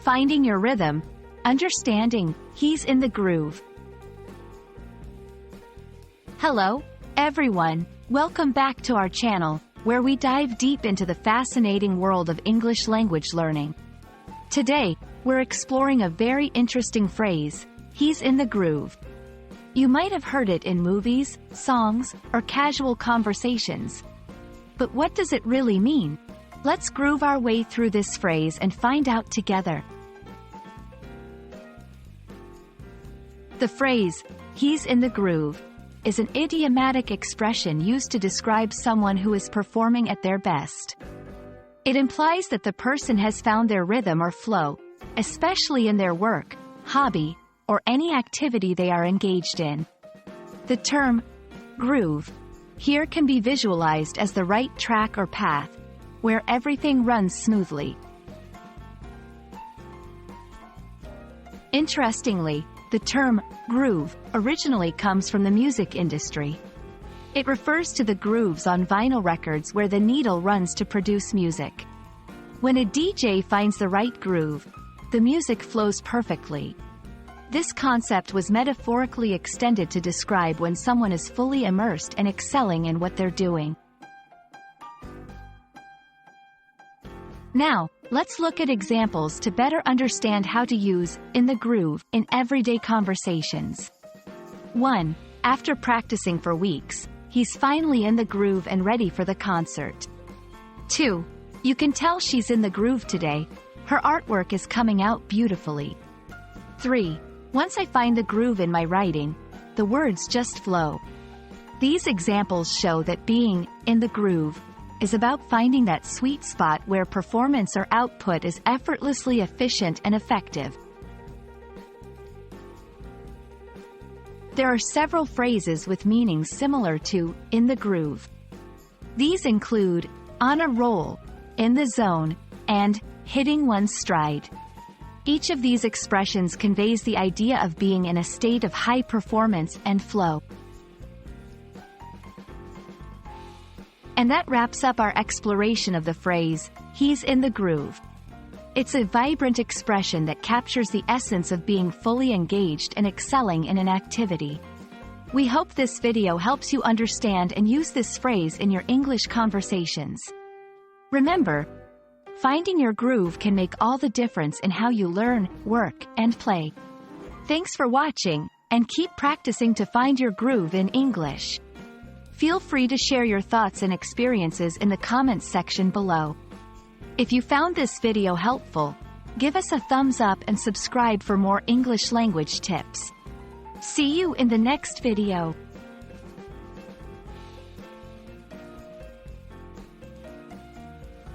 Finding your rhythm, understanding, he's in the groove. Hello, everyone. Welcome back to our channel, where we dive deep into the fascinating world of English language learning. Today, we're exploring a very interesting phrase, he's in the groove. You might have heard it in movies, songs, or casual conversations. But what does it really mean? Let's groove our way through this phrase and find out together. The phrase, he's in the groove, is an idiomatic expression used to describe someone who is performing at their best. It implies that the person has found their rhythm or flow, especially in their work, hobby, or any activity they are engaged in. The term, groove, here can be visualized as the right track or path, where everything runs smoothly. Interestingly, the term, groove, originally comes from the music industry. It refers to the grooves on vinyl records where the needle runs to produce music. When a DJ finds the right groove, the music flows perfectly. This concept was metaphorically extended to describe when someone is fully immersed and excelling in what they're doing. Now, let's look at examples to better understand how to use in the groove in everyday conversations. 1. After practicing for weeks, he's finally in the groove and ready for the concert. 2. You can tell she's in the groove today. Her artwork is coming out beautifully. 3. Once I find the groove in my writing, the words just flow. These examples show that being in the groove is about finding that sweet spot where performance or output is effortlessly efficient and effective. There are several phrases with meanings similar to in the groove. These include on a roll, in the zone, and hitting one's stride. Each of these expressions conveys the idea of being in a state of high performance and flow. And that wraps up our exploration of the phrase, he's in the groove. It's a vibrant expression that captures the essence of being fully engaged and excelling in an activity. We hope this video helps you understand and use this phrase in your English conversations. Remember, finding your groove can make all the difference in how you learn, work, and play. Thanks for watching, and keep practicing to find your groove in English. Feel free to share your thoughts and experiences in the comments section below. If you found this video helpful, give us a thumbs up and subscribe for more English language tips. See you in the next video.